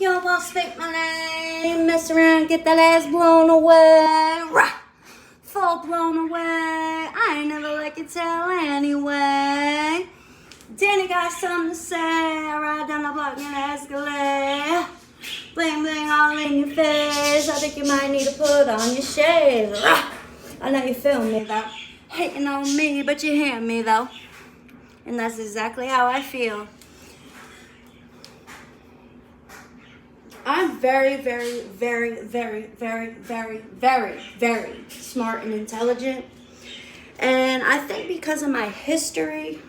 You won't speak my name. Mess around, get that ass blown away. Rah! Full blown away. I ain't never like it tell anyway. Danny got something to say. I ride down the block in an Escalade. Bling bling all in your face. I think you might need to put on your shades. Rah! I know you feel me though. Hating on me, but you hear me though. And that's exactly how I feel. I'm very, very, very, very, very, very, very, very smart and intelligent. And I think because of my history,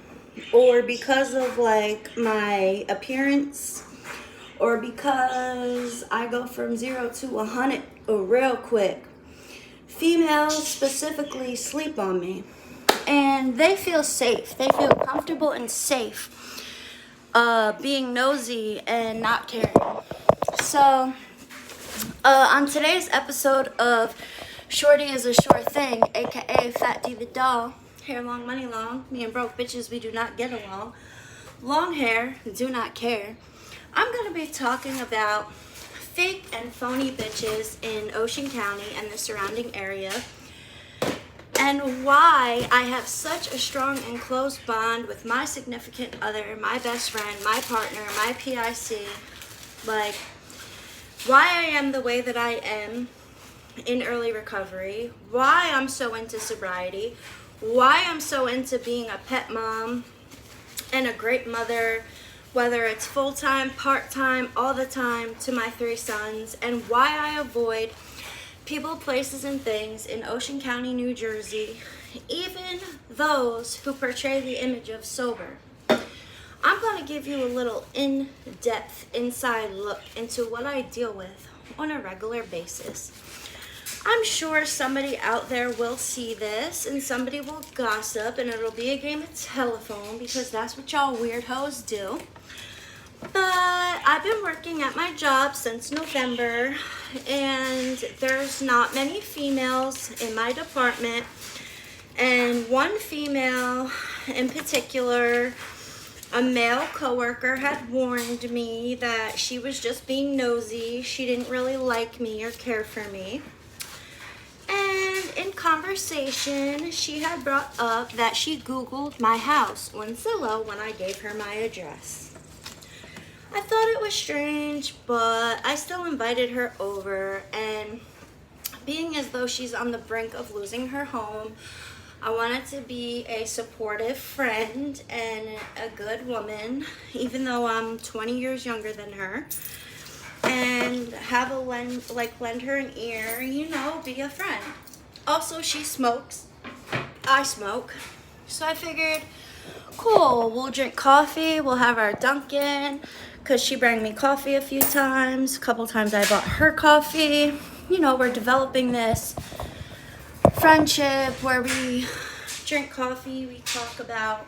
or because of like my appearance, or because I go from 0 to 100 real quick, females specifically sleep on me. And they feel safe. They feel comfortable and safe being nosy and not caring. So, on today's episode of Shorty is a Sure Thing, aka Fat Diva Doll, hair long, money long, me and broke bitches, we do not get along, long hair, do not care, I'm going to be talking about fake and phony bitches in Ocean County and the surrounding area, and why I have such a strong and close bond with my significant other, my best friend, my partner, my PIC, like, why I am the way that I am in early recovery, why I'm so into sobriety, why I'm so into being a pet mom and a great mother, whether it's full-time, part-time, all the time, to my 3 sons, and why I avoid people, places, and things in Ocean County, New Jersey, even those who portray the image of sober. I'm going to give you a little in-depth, inside look into what I deal with on a regular basis. I'm sure somebody out there will see this and somebody will gossip and it'll be a game of telephone because that's what y'all weirdos do. But I've been working at my job since November and there's not many females in my department. And one female in particular, a male coworker, had warned me that she was just being nosy. She didn't really like me or care for me. And in conversation, she had brought up that she Googled my house on Zillow when I gave her my address. I thought it was strange, but I still invited her over, and being as though she's on the brink of losing her home, I wanted to be a supportive friend and a good woman, even though I'm 20 years younger than her, and have a lend her an ear, be a friend. Also, she smokes. I smoke. So I figured, cool, we'll drink coffee, we'll have our Dunkin', because she brought me coffee a few times. A couple times I bought her coffee. We're developing this friendship where we drink coffee, we talk about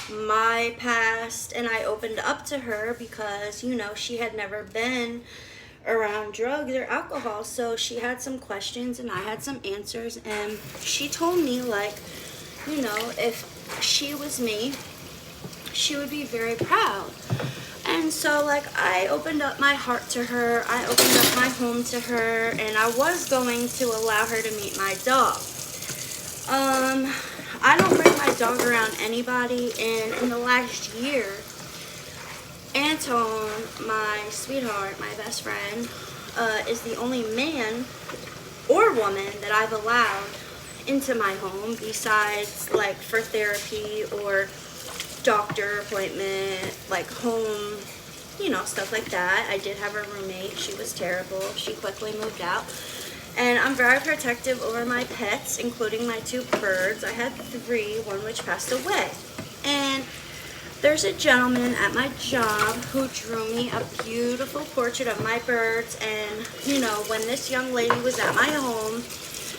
my past, and I opened up to her because, she had never been around drugs or alcohol, so she had some questions and I had some answers, and she told me, if she was me, she would be very proud. And so, I opened up my heart to her, I opened up my home to her, and I was going to allow her to meet my dog. I don't bring my dog around anybody, and in the last year, Anton, my sweetheart, my best friend, is the only man or woman that I've allowed into my home besides, for therapy or doctor appointment, home, stuff like that. I did have a roommate. She was terrible. She quickly moved out. And I'm very protective over my pets, including my 2 birds. I had 3, one which passed away. And there's a gentleman at my job who drew me a beautiful portrait of my birds. And, when this young lady was at my home,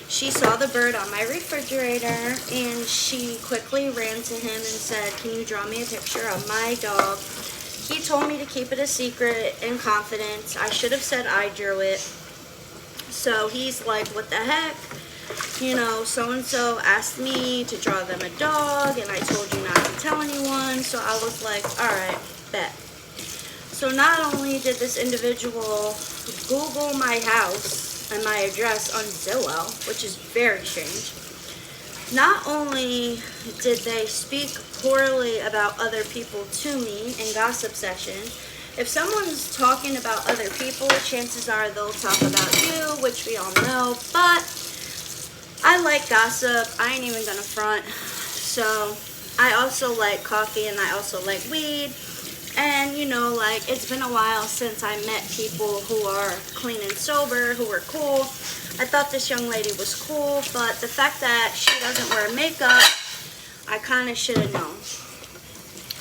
she saw the bird on my refrigerator, and she quickly ran to him and said, "Can you draw me a picture of my dog?" He told me to keep it a secret in confidence. I should have said I drew it. So he's like, "What the heck? So-and-so asked me to draw them a dog, and I told you not to tell anyone." So I was like, "All right, bet." So not only did this individual Google my house and my address on Zillow, which is very strange, not only did they speak poorly about other people to me in gossip session. If someone's talking about other people, chances are they'll talk about you, which we all know, but I like gossip. I ain't even gonna front. So I also like coffee and I also like weed. And you know, like, it's been a while since I met people who are clean and sober, who are cool. I thought this young lady was cool, but the fact that she doesn't wear makeup, I kind of should have known.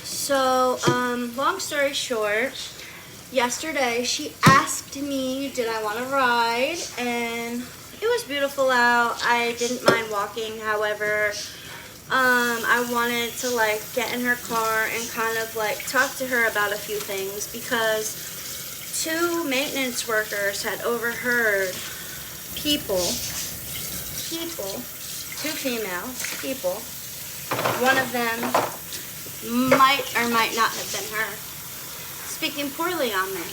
So, long story short, yesterday she asked me, did I want to ride? And it was beautiful out. I didn't mind walking, however, I wanted to like get in her car and kind of like talk to her about a few things, because 2 maintenance workers had overheard people, 2 female people, one of them might or might not have been her, speaking poorly on me.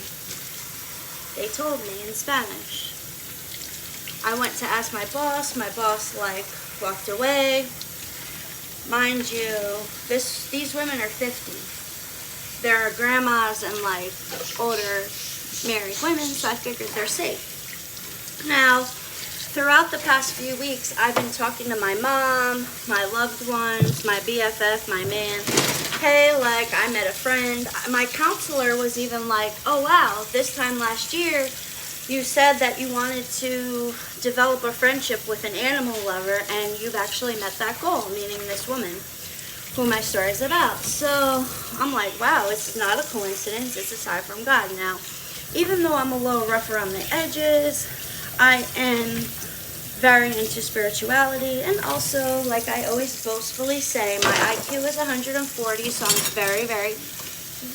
They told me in Spanish. I went to ask my boss like walked away. Mind you, these women are 50. They're grandmas and like older married women, so I figured they're safe. Now, throughout the past few weeks, I've been talking to my mom, my loved ones, my BFF, my man. Hey, like, I met a friend. My counselor was even like, oh wow, this time last year, you said that you wanted to develop a friendship with an animal lover, and you've actually met that goal, meaning this woman who my story is about. So I'm like, wow, it's not a coincidence, it's a sign from God. Now, even though I'm a little rough around the edges, I am very into spirituality, and also, like I always boastfully say, my IQ is 140, so I'm very, very,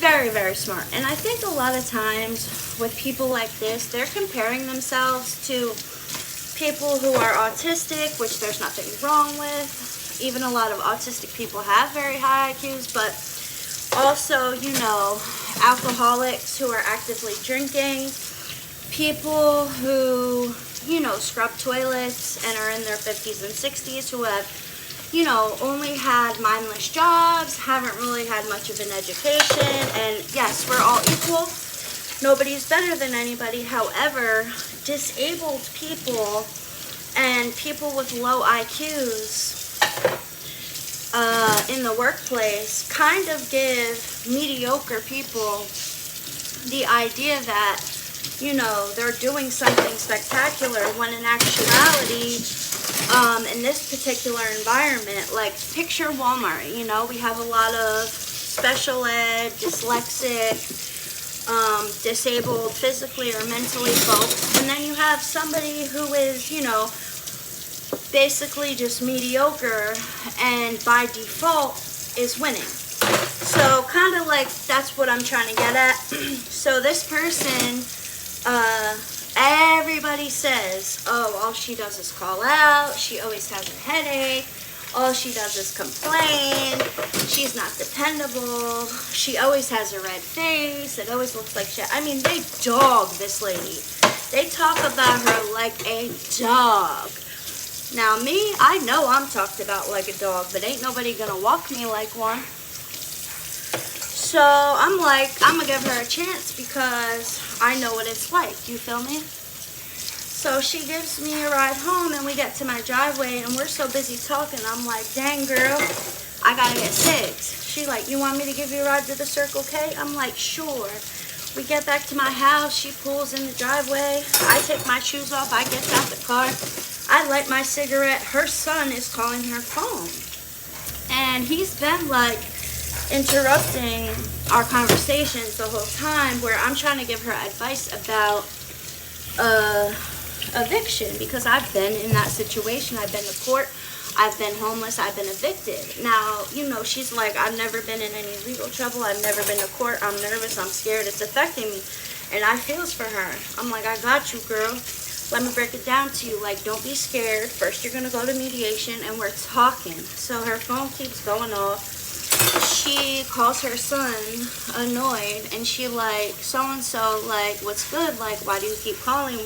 very, very smart. And I think a lot of times with people like this, they're comparing themselves to people who are autistic, which there's nothing wrong with. Even a lot of autistic people have very high IQs, but also, you know, alcoholics who are actively drinking, people who, you know, scrub toilets and are in their 50s and 60s, who have, you know, only had mindless jobs, haven't really had much of an education, and yes, we're all equal. Nobody's better than anybody. However, disabled people and people with low IQs in the workplace kind of give mediocre people the idea that, you know, they're doing something spectacular, when in actuality, in this particular environment, like picture Walmart, you know, we have a lot of special ed, dyslexic, disabled physically or mentally folks, and then you have somebody who is, you know, basically just mediocre and by default is winning. So kind of like that's what I'm trying to get at. So this person, everybody says, oh, all she does is call out, she always has a headache, all she does is complain, she's not dependable, she always has a red face, it always looks like shit. I mean, they dog this lady. They talk about her like a dog. Now me, I know I'm talked about like a dog, but ain't nobody gonna walk me like one. So I'm like, I'm gonna give her a chance because I know what it's like, you feel me? So she gives me a ride home and we get to my driveway and we're so busy talking, I'm like, dang girl, I gotta get cigs. She like, you want me to give you a ride to the Circle K? I'm like, sure. We get back to my house, she pulls in the driveway, I take my shoes off, I get out the car, I light my cigarette, her son is calling her phone. And he's been like interrupting our conversations the whole time, where I'm trying to give her advice about eviction, because I've been in that situation. I've been to court, I've been homeless, I've been evicted. Now, you know, she's like, I've never been in any legal trouble, I've never been to court, I'm nervous, I'm scared, it's affecting me. And I feels for her. I'm like, I got you, girl. Let me break it down to you. Like, don't be scared. First, you're going to go to mediation, and we're talking. So her phone keeps going off. she calls her son annoyed, and she like, so-and-so, like, what's good? Like, why do you keep calling?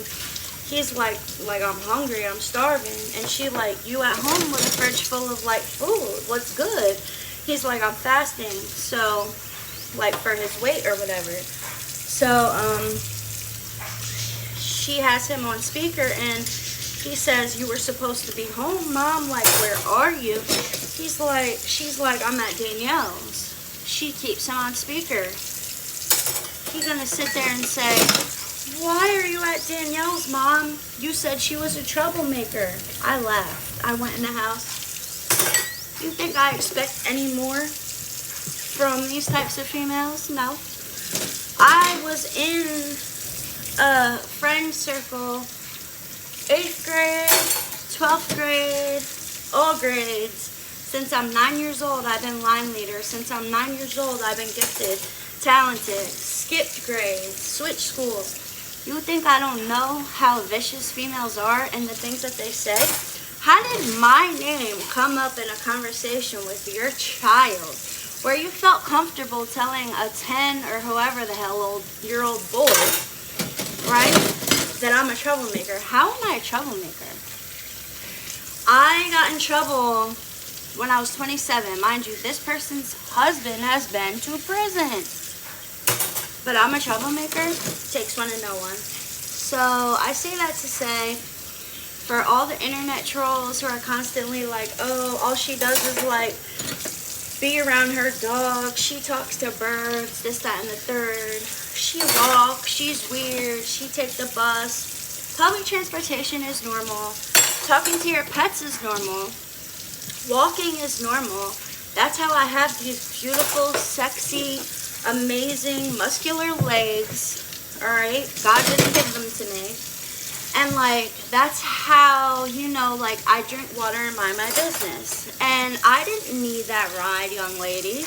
He's like, I'm hungry, I'm starving. And she like, you at home with a fridge full of like food, what's good? He's like, I'm fasting, so like for his weight or whatever. So she has him on speaker, and he says, you were supposed to be home, Mom, like, where are you? She's like, I'm at Danielle's. She keeps him on speaker. He's gonna sit there and say, why are you at Danielle's, Mom? You said she was a troublemaker. I laughed. I went in the house. You think I expect any more from these types of females? No. I was in a friend circle, 8th grade, 12th grade, all grades. Since I'm 9 years old, I've been line leader. Since I'm 9 years old, I've been gifted, talented, skipped grades, switched schools. You think I don't know how vicious females are and the things that they say? How did my name come up in a conversation with your child where you felt comfortable telling a 10 or whoever the hell year old boy, right, that I'm a troublemaker? How am I a troublemaker? I got in trouble when I was 27. Mind you, this person's husband has been to prison. But I'm a troublemaker. Takes one to know one. So I say that to say, for all the internet trolls who are constantly like, oh, all she does is like be around her dog, she talks to birds, this, that, and the third, she walks, she's weird, she takes the bus. Public transportation is normal. Talking to your pets is normal. Walking is normal. That's how I have these beautiful, sexy, amazing, muscular legs. Alright? God didn't give them to me. And like, that's how, you know, like, I drink water and mind my business. And I didn't need that ride, young lady.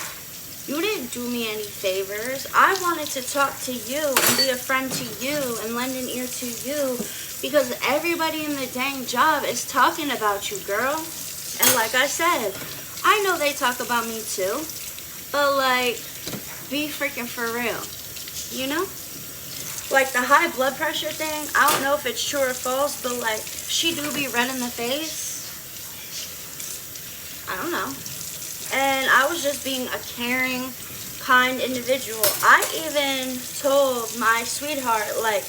You didn't do me any favors. I wanted to talk to you and be a friend to you and lend an ear to you, because everybody in the dang job is talking about you, girl. And like I said, I know they talk about me too, but like, be freaking for real, you know? Like the high blood pressure thing, I don't know if it's true or false, but like, she do be red in the face. I don't know. And I was just being a caring, kind individual. I even told my sweetheart, like,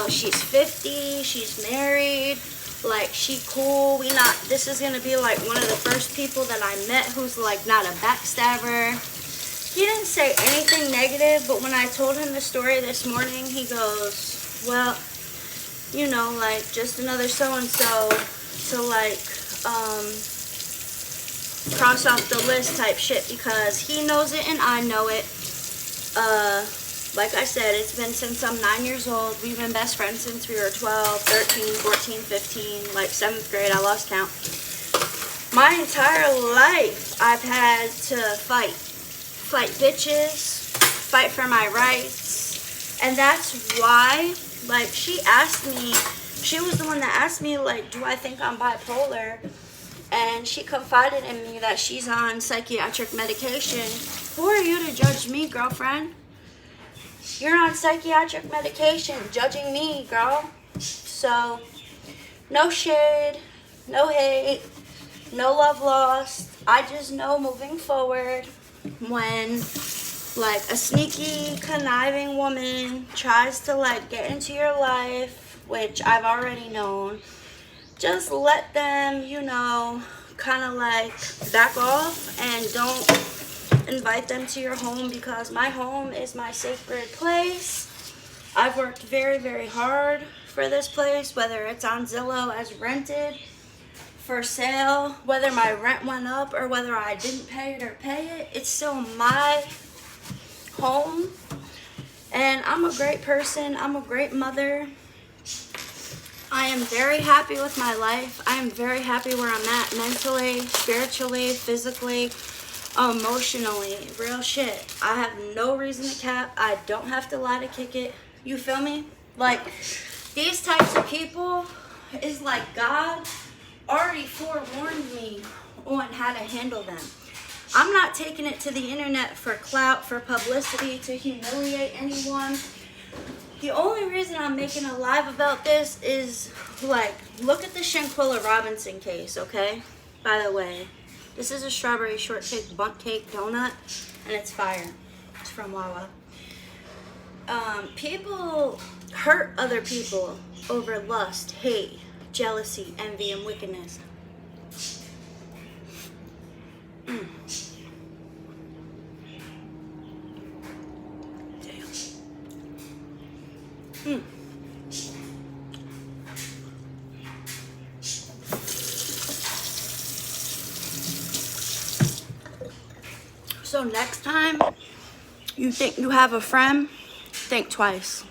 she's 50, she's married, like, she cool, this is gonna be like one of the first people that I met who's like not a backstabber. He didn't say anything negative, but when I told him the story this morning, he goes, well, you know, like, just another so-and-so to, like, cross off the list type shit, because he knows it and I know it. Like I said, it's been since I'm 9 years old. We've been best friends since we were 12, 13, 14, 15, like 7th grade. I lost count. My entire life, I've had to fight bitches, fight for my rights. And that's why, like, she was the one that asked me, like, do I think I'm bipolar? And she confided in me that she's on psychiatric medication. Who are you to judge me, girlfriend? You're on psychiatric medication, judging me, girl. So, no shade, no hate, no love lost. I just know moving forward, when like a sneaky, conniving woman tries to like get into your life, which I've already known, just let them, you know, kind of like back off and don't invite them to your home, because my home is my sacred place. I've worked very, very hard for this place, whether it's on Zillow as rented, for sale, whether my rent went up or whether I didn't pay it or pay it, it's still my home. And I'm a great person. I'm a great mother. I am very happy with my life. I am very happy where I'm at mentally, spiritually, physically, emotionally. Real shit. I have no reason to cap. I don't have to lie to kick it. You feel me? Like, these types of people is like God already forewarned me on how to handle them. I'm not taking it to the internet for clout, for publicity, to humiliate anyone. The only reason I'm making a live about this is, like, look at the Shanquilla Robinson case, okay? By the way, this is a strawberry shortcake bundt cake donut, and it's fire. It's from Wawa. People hurt other people over lust, hate, jealousy, envy, and wickedness. So next time you think you have a friend, think twice.